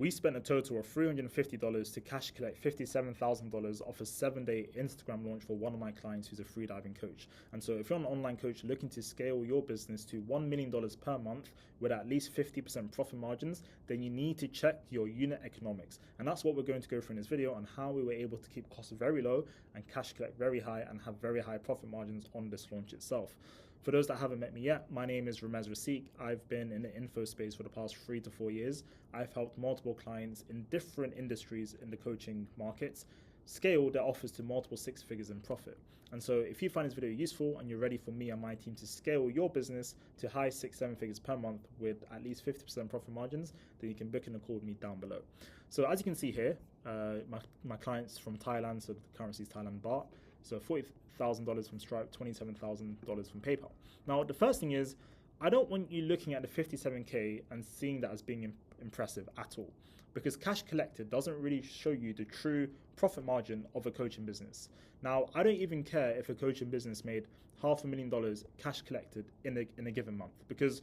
We spent a total of $350 to cash collect $57,000 off a 7-day Instagram launch for one of my clients who's a freediving coach. And so if you're an online coach looking to scale your business to $1 million per month with at least 50% profit margins, then you need to check your unit economics. And that's what we're going to go through in this video, on how we were able to keep costs very low and cash collect very high and have very high profit margins on this launch itself. For those that haven't met me yet, my name is Ramez Raseek. I've been in the info space for the past 3 to 4 years. I've helped multiple clients in different industries in the coaching markets scale their offers to multiple 6 figures in profit. And so if you find this video useful and you're ready for me and my team to scale your business to high 6-7 figures per month with at least 50% profit margins, then you can book in a call with me down below. So as you can see here, my clients from Thailand, so the currency is Thailand baht. So $40,000 from Stripe, $27,000 from PayPal. Now, the first thing is, I don't want you looking at the 57K and seeing that as being impressive at all, because cash collected doesn't really show you the true profit margin of a coaching business. Now, I don't even care if a coaching business made $500,000 cash collected in a given month, because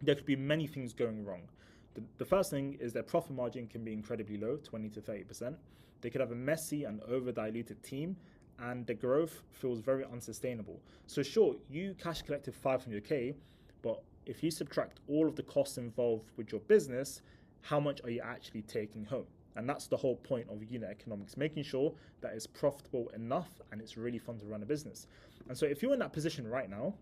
there could be many things going wrong. The first thing is their profit margin can be incredibly low, 20 to 30%. They could have a messy and over-diluted team, and the growth feels very unsustainable. So sure, you cash collected 500K, but if you subtract all of the costs involved with your business, how much are you actually taking home? And that's the whole point of unit economics, making sure that it's profitable enough and it's really fun to run a business. And so if you're in that position right now,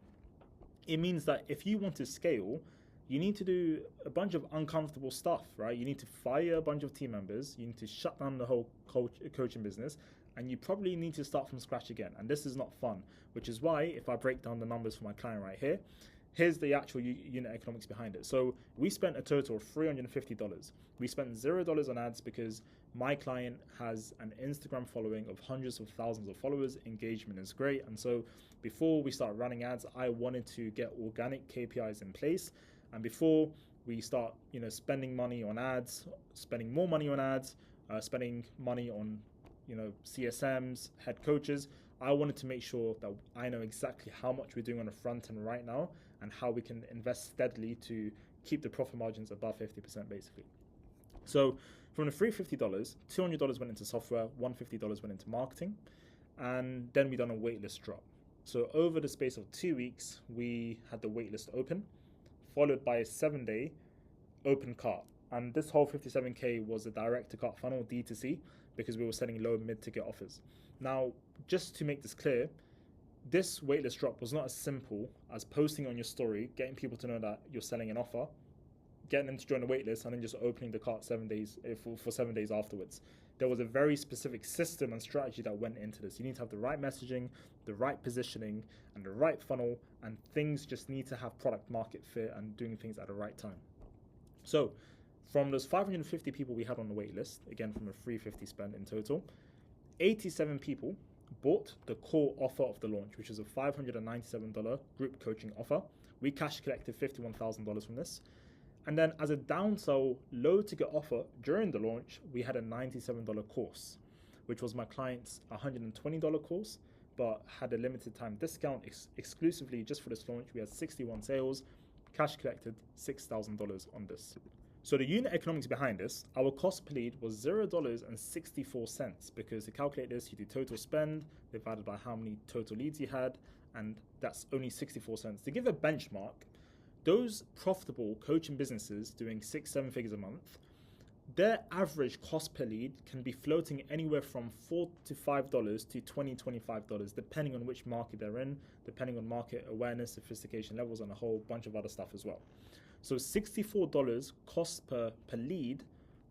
it means that if you want to scale, you need to do a bunch of uncomfortable stuff, right? You need to fire a bunch of team members, you need to shut down the whole coaching business, and you probably need to start from scratch again. And this is not fun, which is why if I break down the numbers for my client right here, here's the actual unit economics behind it. So we spent a total of $350. We spent $0 on ads because my client has an Instagram following of hundreds of thousands of followers. Engagement is great. And so before we start running ads, I wanted to get organic KPIs in place. And before we start, spending money on ads, spending more money on ads, spending money on CSMs, head coaches, I wanted to make sure that I know exactly how much we're doing on the front end right now and how we can invest steadily to keep the profit margins above 50% basically. So from the $350, $200 went into software, $150 went into marketing, and then we done a waitlist drop. So over the space of 2 weeks, we had the waitlist open, followed by a 7-day open cart. And this whole 57K was a direct to cart funnel, D2C, because we were selling low mid ticket offers. Now, just to make this clear, this waitlist drop was not as simple as posting on your story, getting people to know that you're selling an offer, getting them to join the waitlist, and then just opening the cart 7 days for 7 days afterwards. There was a very specific system and strategy that went into this. You need to have the right messaging, the right positioning, and the right funnel, and things just need to have product market fit and doing things at the right time. So from those 550 people we had on the wait list, again from a 350 spend in total, 87 people bought the core offer of the launch, which is a $597 group coaching offer. We cash collected $51,000 from this. And then as a downsell low ticket offer during the launch, we had a $97 course, which was my client's $120 course, but had a limited time discount exclusively just for this launch. We had 61 sales, cash collected $6,000 on this. So the unit economics behind this, our cost per lead was $0.64, because to calculate this, you do total spend divided by how many total leads you had, and that's only 64 cents. To give a benchmark, those profitable coaching businesses doing 6-7 figures a month, their average cost per lead can be floating anywhere from $4 to $5 to $20-$25, depending on which market they're in, depending on market awareness, sophistication levels, and a whole bunch of other stuff as well. So $64 cost per lead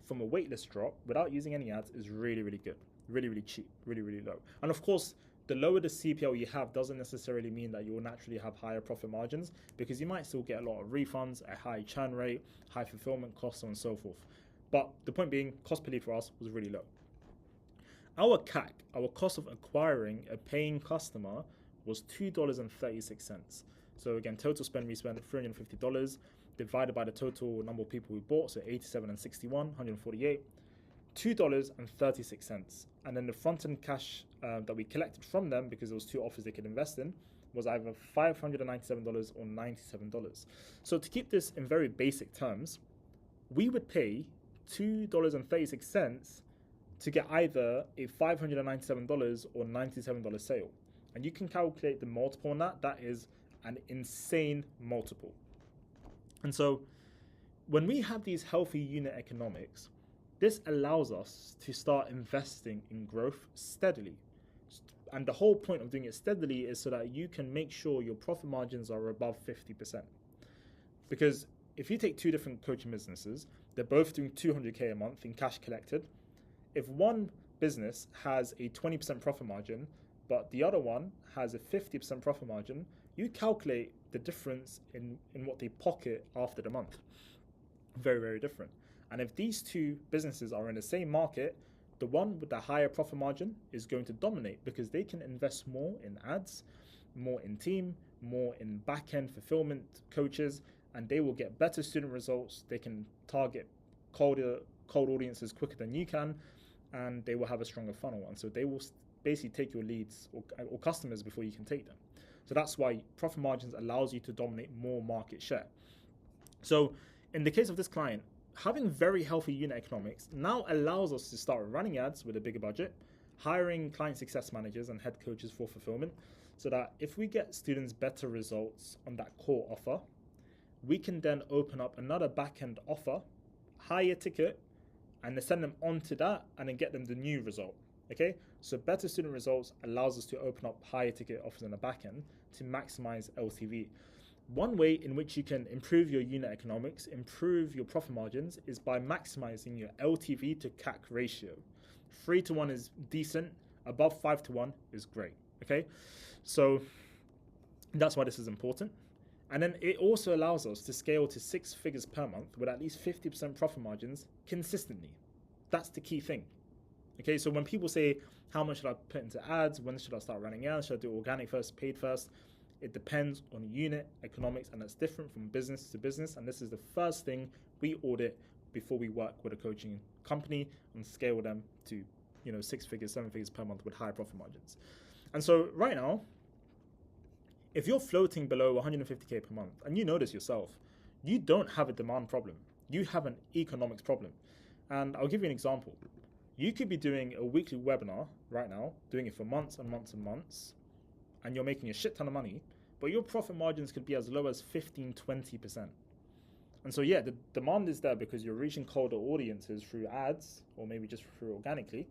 from a waitlist drop without using any ads is really, really good. Really, really cheap, really, really low. And of course, the lower the CPL you have doesn't necessarily mean that you will naturally have higher profit margins, because you might still get a lot of refunds, a high churn rate, high fulfillment costs, and so forth. But the point being, cost per lead for us was really low. Our CAC, our cost of acquiring a paying customer, was $2.36. So again, total spend, we spent $350 divided by the total number of people we bought, so 87 and 61, 148, $2.36. And then the front-end cash that we collected from them, because there was 2 offers they could invest in, was either $597 or $97. So to keep this in very basic terms, we would pay $2.36 to get either a $597 or $97 sale. And you can calculate the multiple on that. That is an insane multiple. And so when we have these healthy unit economics, this allows us to start investing in growth steadily. And the whole point of doing it steadily is so that you can make sure your profit margins are above 50%. Because if you take two different coaching businesses, they're both doing $200K a month in cash collected. If one business has a 20% profit margin, but the other one has a 50% profit margin, you calculate the difference in what they pocket after the month. Very, very different. And if these two businesses are in the same market, the one with the higher profit margin is going to dominate because they can invest more in ads, more in team, more in back-end fulfillment coaches, and they will get better student results. They can target cold audiences quicker than you can, and they will have a stronger funnel. And so they will basically take your leads or customers before you can take them. So that's why profit margins allows you to dominate more market share. So in the case of this client, having very healthy unit economics now allows us to start running ads with a bigger budget, hiring client success managers and head coaches for fulfillment, so that if we get students better results on that core offer, we can then open up another back-end offer, higher ticket, and then send them onto that and then get them the new result. Okay, so better student results allows us to open up higher ticket offers on the back end to maximize LTV. One way in which you can improve your unit economics, improve your profit margins, is by maximizing your LTV to CAC ratio. 3-to-1 is decent, above 5-to-1 is great. Okay, so that's why this is important. And then it also allows us to scale to 6 figures per month with at least 50% profit margins consistently. That's the key thing. Okay, so when people say, how much should I put into ads? When should I start running ads? Should I do organic first, paid first? It depends on unit economics, and that's different from business to business. And this is the first thing we audit before we work with a coaching company and scale them to, 6 figures, 7 figures per month with higher profit margins. And so right now, if you're floating below 150K per month, and you know this yourself, you don't have a demand problem. You have an economics problem. And I'll give you an example. You could be doing a weekly webinar right now, doing it for months and months and months, and you're making a shit ton of money, but your profit margins could be as low as 15-20%. And so yeah, the demand is there because you're reaching colder audiences through ads or maybe just through organically,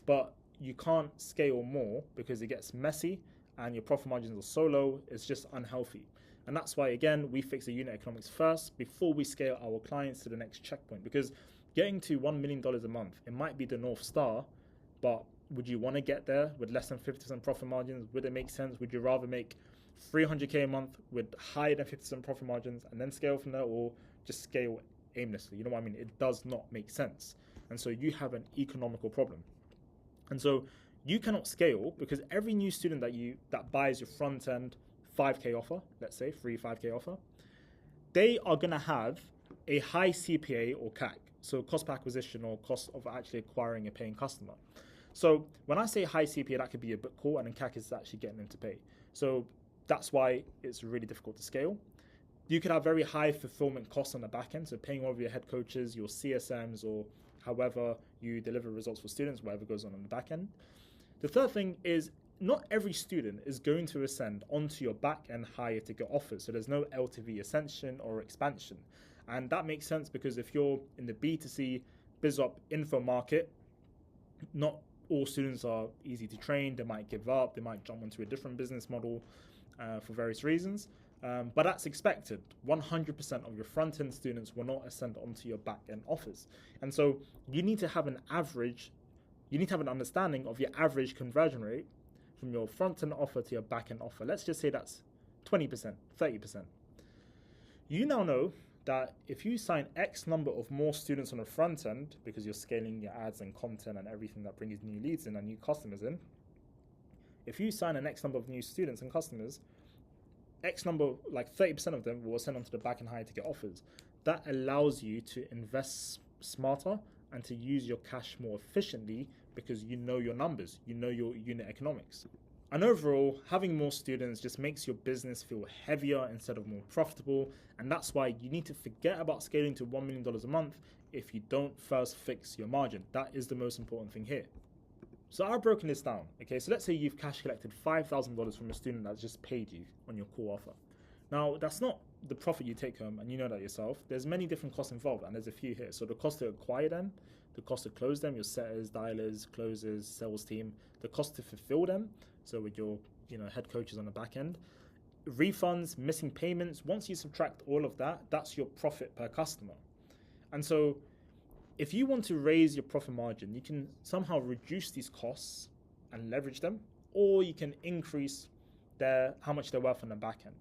but you can't scale more because it gets messy and your profit margins are so low, it's just unhealthy. And that's why, again, we fix the unit economics first before we scale our clients to the next checkpoint, because getting to $1 million a month, it might be the North Star, but would you want to get there with less than 50% profit margins? Would it make sense? Would you rather make 300K a month with higher than 50% profit margins and then scale from there, or just scale aimlessly? You know what I mean? It does not make sense. And so you have an economical problem. And so you cannot scale because every new student that buys your front end 5K offer, let's say free 5K offer, they are going to have a high CPA or CAC. So cost per acquisition, or cost of actually acquiring a paying customer. So when I say high CPA, that could be a book call, and then CAC is actually getting them to pay. So that's why it's really difficult to scale. You could have very high fulfillment costs on the back end, so paying all of your head coaches, your CSMs, or however you deliver results for students, whatever goes on the back end. The third thing is not every student is going to ascend onto your back end higher ticket offers. So there's no LTV ascension or expansion. And that makes sense because if you're in the B2C BizOp info market, not all students are easy to train. They might give up. They might jump onto a different business model for various reasons. But that's expected. 100% of your front-end students will not ascend onto your back-end offers. And so you need to have an average, you need to have an understanding of your average conversion rate from your front-end offer to your back-end offer. Let's just say that's 20%, 30%. You now know that if you sign X number of more students on the front end, because you're scaling your ads and content and everything that brings new leads in and new customers in, if you sign an X number of new students and customers, X number, like 30% of them will send onto the back and higher ticket offers. That allows you to invest smarter and to use your cash more efficiently because you know your numbers, you know your unit economics. And overall, having more students just makes your business feel heavier instead of more profitable. And that's why you need to forget about scaling to $1 million a month if you don't first fix your margin. That is the most important thing here. So I've broken this down. Okay, so let's say you've cash collected $5,000 from a student that's just paid you on your core offer. Now, that's not the profit you take home, and you know that yourself. There's many different costs involved, and there's a few here. So the cost to acquire them, the cost to close them, your setters, dialers, closers, sales team, the cost to fulfill them, so with your head coaches on the back end, refunds, missing payments. Once you subtract all of that, that's your profit per customer. And so if you want to raise your profit margin, you can somehow reduce these costs and leverage them, or you can increase how much they're worth on the back end.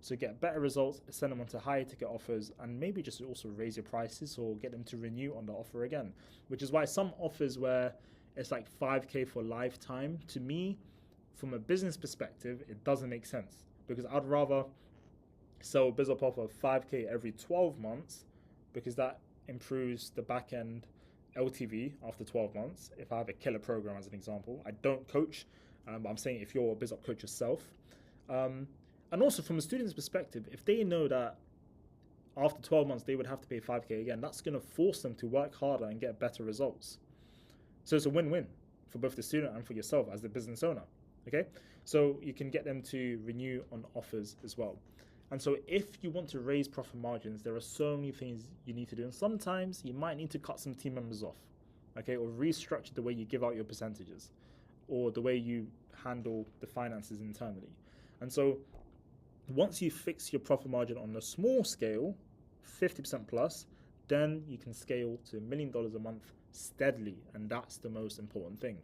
So get better results, send them onto higher ticket offers, and maybe just also raise your prices or get them to renew on the offer again. Which is why some offers where it's like $5K for lifetime, to me, from a business perspective, it doesn't make sense. Because I'd rather sell a business offer of $5K every 12 months, because that improves the back end LTV after 12 months. If I have a killer program as an example, I don't coach, but I'm saying if you're a business coach yourself. And also from a student's perspective, if they know that after 12 months they would have to pay $5K again, that's going to force them to work harder and get better results. So it's a win-win for both the student and for yourself as the business owner. Okay, so you can get them to renew on offers as well. And so if you want to raise profit margins, there are so many things you need to do. And sometimes you might need to cut some team members off, okay, or restructure the way you give out your percentages or the way you handle the finances internally. And so once you fix your profit margin on a small scale, 50% plus, then you can scale to $1 million a month steadily. And that's the most important thing.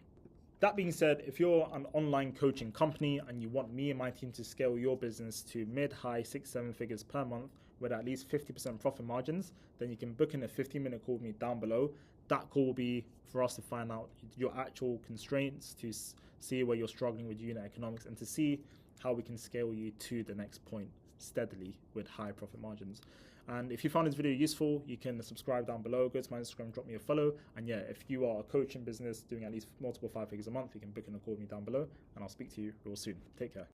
That being said, if you're an online coaching company and you want me and my team to scale your business to mid-high 6-7 figures per month with at least 50% profit margins, then you can book in a 15-minute call with me down below. That call will be for us to find out your actual constraints, to see where you're struggling with unit economics, and to see how we can scale you to the next point steadily with high profit margins. And if you found this video useful, you can subscribe down below, go to my Instagram, drop me a follow. And yeah, if you are a coach in business doing at least multiple 5 figures a month, you can book in a call with me down below, and I'll speak to you real soon. Take care.